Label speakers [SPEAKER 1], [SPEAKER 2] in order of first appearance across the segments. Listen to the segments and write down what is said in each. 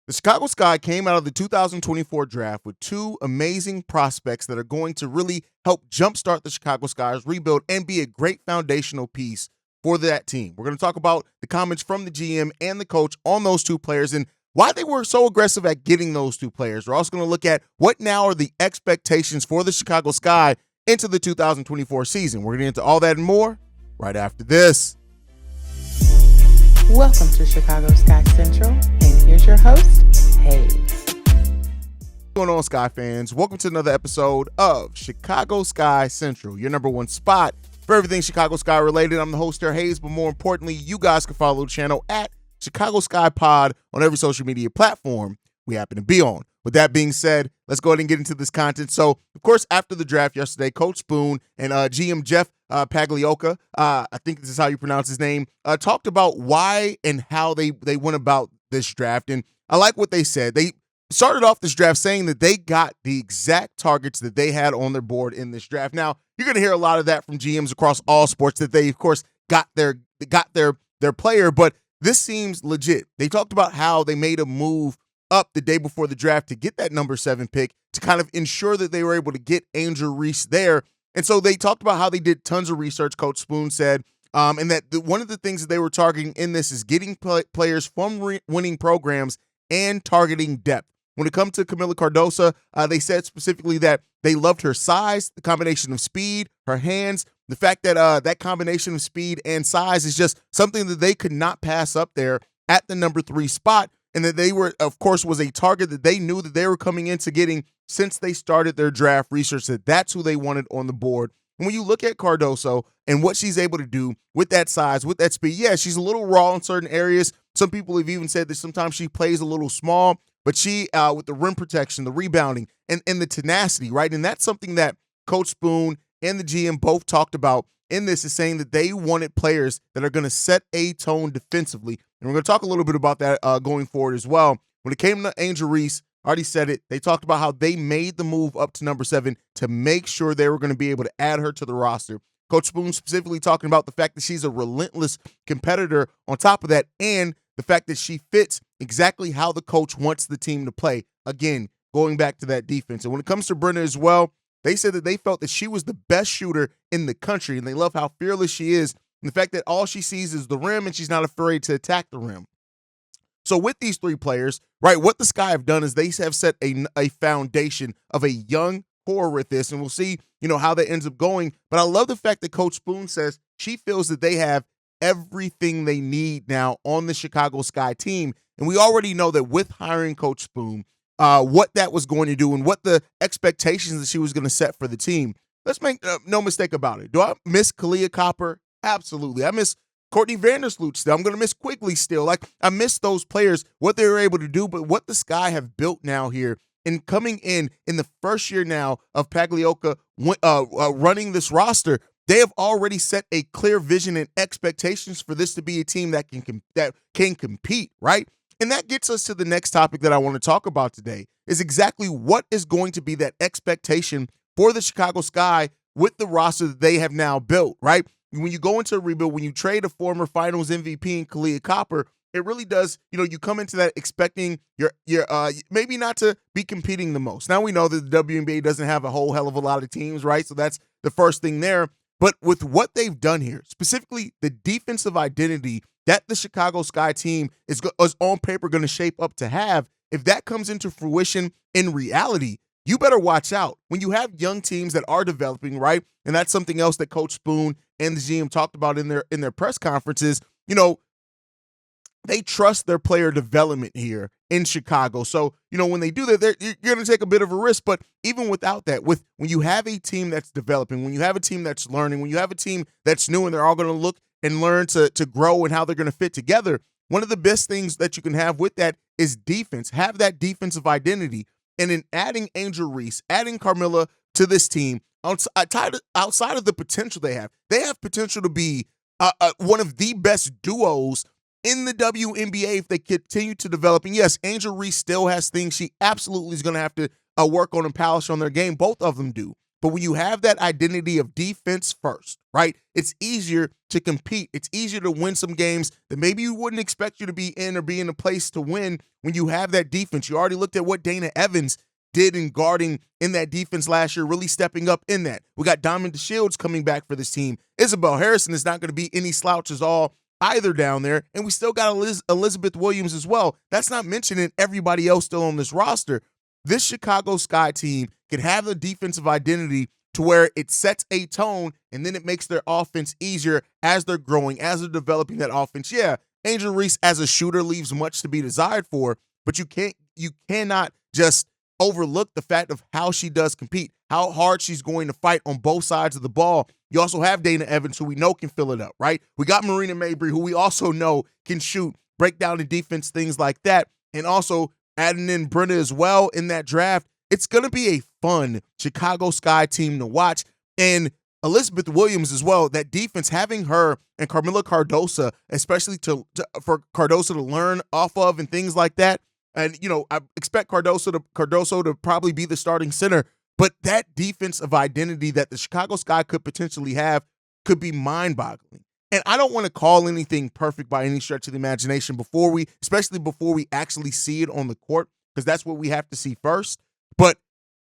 [SPEAKER 1] The Chicago Sky came out of the 2024 draft with two amazing prospects that are going to really help jumpstart the Chicago Sky's rebuild and be a great foundational piece for that team. We're going to talk about the comments from the GM and the coach on those two players and why they were so aggressive at getting those two players. We're also going to look at what now are the expectations for the Chicago Sky into the 2024 season. We're going to get into all that and more right after this.
[SPEAKER 2] Welcome to Chicago Sky Central, and here's your host, Haize.
[SPEAKER 1] What's going on, Sky fans? Welcome to another episode of Chicago Sky Central, your number one spot for everything Chicago Sky related. I'm the host here, Haize, but more importantly, you guys can follow the channel at Chicago Sky Pod on every social media platform we happen to be on. With that being said, let's go ahead and get into this content. So, of course, after the draft yesterday, Coach Spoon and GM Jeff Pagliocca, I think this is how you pronounce his name, talked about why and how they went about this draft. And I like what they said. They started off this draft saying that they got the exact targets that they had on their board in this draft. Now, you're going to hear a lot of that from GMs across all sports, that they, of course, got their player, but this seems legit. They talked about how they made a move up the day before the draft to get that number 7 pick to kind of ensure that they were able to get Angel Reese there. And so they talked about how they did tons of research, Coach Spoon said, and that one of the things that they were targeting in this is getting players from winning programs and targeting depth. When it comes to Kamilla Cardoso, they said specifically that they loved her size, the combination of speed, her hands, the fact that that combination of speed and size is just something that they could not pass up there at the number 3 spot. And that they were, of course, was a target that they knew that they were coming into getting since they started their draft research, that that's who they wanted on the board. And when you look at Cardoso and what she's able to do with that size, with that speed, yeah, she's a little raw in certain areas. Some people have even said that sometimes she plays a little small, but she, with the rim protection, the rebounding, and the tenacity, right? And that's something that Coach Spoon and the GM both talked about in this, is saying that they wanted players that are going to set a tone defensively. And we're going to talk a little bit about that going forward as well. When it came to Angel Reese, I already said it, they talked about how they made the move up to number 7 to make sure they were going to be able to add her to the roster. Coach Spoon specifically talking about the fact that she's a relentless competitor on top of that, and the fact that she fits exactly how the coach wants the team to play. Again, going back to that defense. And when it comes to Brenna as well, they said that they felt that she was the best shooter in the country, and they love how fearless she is, and the fact that all she sees is the rim and she's not afraid to attack the rim. So with these 3 players, right, what the Sky have done is they have set a foundation of a young core with this, and we'll see, how that ends up going. But I love the fact that Coach Spoon says she feels that they have everything they need now on the Chicago Sky team. And we already know that with hiring Coach Spoon, what that was going to do and what the expectations that she was going to set for the team. Let's make no mistake about it. Do I miss Kalia Copper? Absolutely. I miss Courtney Vandersloot still. I'm going to miss Quigley still. Like, I miss those players, what they were able to do, but what the Sky have built now here and coming in the first year now of Pagliocca running this roster, they have already set a clear vision and expectations for this to be a team that can compete, right? And that gets us to the next topic that I want to talk about today, is exactly what is going to be that expectation for the Chicago Sky with the roster that they have now built, right? When you go into a rebuild, when you trade a former finals MVP in Kalia Copper, it really does, you come into that expecting your maybe not to be competing the most. Now we know that the WNBA doesn't have a whole hell of a lot of teams, right? So that's the first thing there. But with what they've done here, specifically the defensive identity that the Chicago Sky team is on paper going to shape up to have, if that comes into fruition in reality, you better watch out. When you have young teams that are developing, right? And that's something else that Coach Spoon and the GM talked about in their press conferences. They trust their player development here in Chicago. So, when they do that, you're going to take a bit of a risk. But even without that, when you have a team that's developing, when you have a team that's learning, when you have a team that's new and they're all going to look and learn to grow and how they're going to fit together, one of the best things that you can have with that is defense. Have that defensive identity. And in adding Angel Reese, adding Kamilla to this team, outside of the potential they have potential to be one of the best duos in the WNBA if they continue to develop. And yes, Angel Reese still has things she absolutely is going to have to work on and polish on their game. Both of them do. But when you have that identity of defense first, right, it's easier to compete. It's easier to win some games that maybe you wouldn't expect you to be in or be in a place to win when you have that defense. You already looked at what Dana Evans did in guarding in that defense last year, really stepping up in that. We got Diamond DeShields coming back for this team. Isabel Harrison is not going to be any slouches all either down there. And we still got Elizabeth Williams as well. That's not mentioning everybody else still on this roster. This Chicago Sky team can have the defensive identity to where it sets a tone and then it makes their offense easier as they're growing, as they're developing that offense. Yeah, Angel Reese as a shooter leaves much to be desired for, but you cannot just overlook the fact of how she does compete, how hard she's going to fight on both sides of the ball. You also have Dana Evans, who we know can fill it up, right? We got Marina Mabry, who we also know can shoot, break down the defense, things like that. And also adding in Brenda as well in that draft. It's going to be a fun Chicago Sky team to watch. And Elizabeth Williams as well, that defense, having her and Kamilla Cardoso, especially for Cardoso to learn off of and things like that. And, I expect Cardoso to probably be the starting center, but that defensive identity that the Chicago Sky could potentially have could be mind-boggling. And I don't want to call anything perfect by any stretch of the imagination especially before we actually see it on the court, because that's what we have to see first. But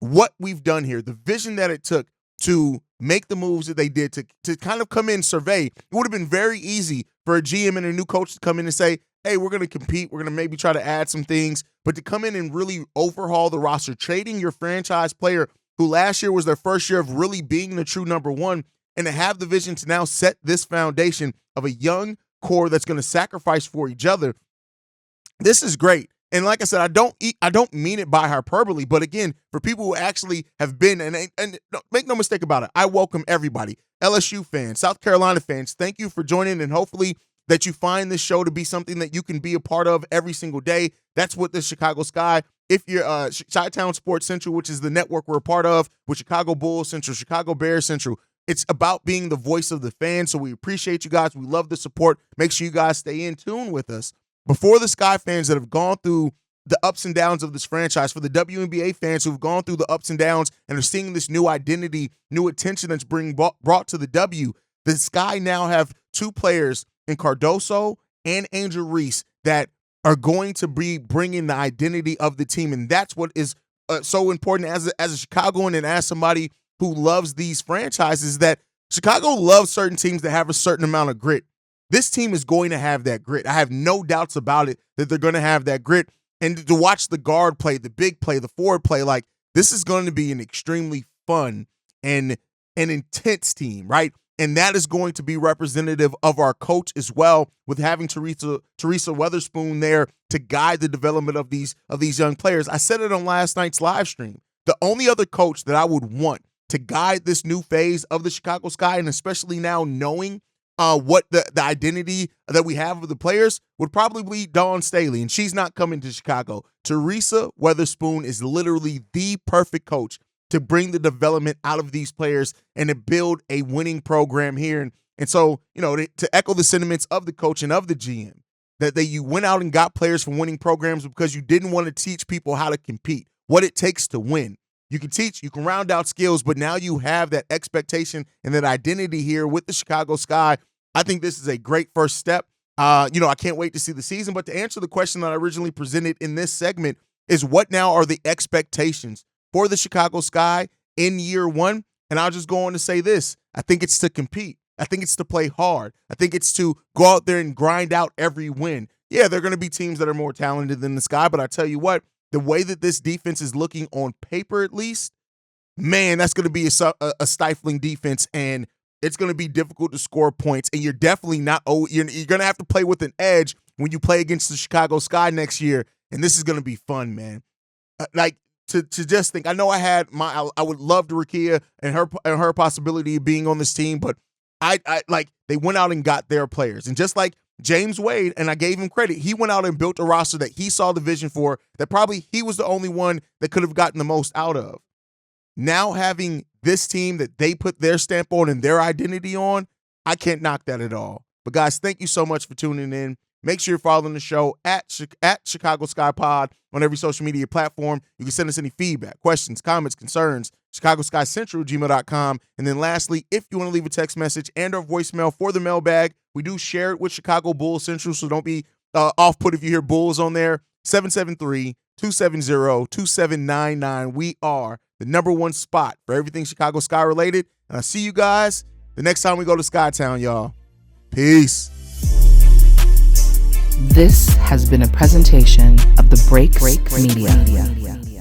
[SPEAKER 1] what we've done here, the vision that it took to make the moves that they did to kind of come in, survey, it would have been very easy for a GM and a new coach to come in and say, hey, we're going to compete. We're going to maybe try to add some things. But to come in and really overhaul the roster, trading your franchise player who last year was their first year of really being the true number one, and to have the vision to now set this foundation of a young core that's going to sacrifice for each other, this is great. And like I said, I don't mean it by hyperbole, but again, for people who actually have been, and make no mistake about it, I welcome everybody. LSU fans, South Carolina fans, thank you for joining, and hopefully that you find this show to be something that you can be a part of every single day. That's what the Chicago Sky, if you're Chi-Town Sports Central, which is the network we're a part of, with Chicago Bulls Central, Chicago Bears Central, it's about being the voice of the fans. So we appreciate you guys. We love the support. Make sure you guys stay in tune with us. Before the Sky fans that have gone through the ups and downs of this franchise, for the WNBA fans who've gone through the ups and downs and are seeing this new identity, new attention that's being brought to the W, the Sky now have two players in Cardoso and Angel Reese that are going to be bringing the identity of the team. And that's what is so important as a Chicagoan and as somebody who loves these franchises, that Chicago loves certain teams that have a certain amount of grit. This team is going to have that grit. I have no doubts about it that they're going to have that grit. And to watch the guard play, the big play, the forward play, like, this is going to be an extremely fun and an intense team, right? And that is going to be representative of our coach as well, with having Teresa Weatherspoon there to guide the development of these young players. I said it on last night's live stream. The only other coach that I would want to guide this new phase of the Chicago Sky, and especially now knowing what the identity that we have of the players, would probably be Dawn Staley, and she's not coming to Chicago. Teresa Weatherspoon is literally the perfect coach to bring the development out of these players and to build a winning program here. And so, to echo the sentiments of the coach and of the GM, that you went out and got players from winning programs because you didn't want to teach people how to compete, what it takes to win. You can teach, you can round out skills, but now you have that expectation and that identity here with the Chicago Sky. I think this is a great first step. I can't wait to see the season. But to answer the question that I originally presented in this segment is, what now are the expectations for the Chicago Sky in year one? And I'll just go on to say this. I think it's to compete. I think it's to play hard. I think it's to go out there and grind out every win. Yeah, there are going to be teams that are more talented than the Sky, but I tell you what, the way that this defense is looking on paper, at least, man, that's going to be a stifling defense, and it's going to be difficult to score points. And you're definitely not – you're going to have to play with an edge when you play against the Chicago Sky next year, and this is going to be fun, man. To just think, I know I would love to Rakia and her possibility of being on this team, but I they went out and got their players. And just like James Wade, and I gave him credit, he went out and built a roster that he saw the vision for, that probably he was the only one that could have gotten the most out of. Now having this team that they put their stamp on and their identity on, I can't knock that at all. But guys, thank you so much for tuning in. Make sure you're following the show at Chicago Sky Pod on every social media platform. You can send us any feedback, questions, comments, concerns, ChicagoSkyCentral@gmail.com. And then lastly, if you want to leave a text message and or voicemail for the mailbag, we do share it with Chicago Bulls Central, so don't be off-put if you hear Bulls on there. 773-270-2799. We are the #1 spot for everything Chicago Sky related. And I'll see you guys the next time we go to Skytown, y'all. Peace.
[SPEAKER 2] This has been a presentation of the Break Media.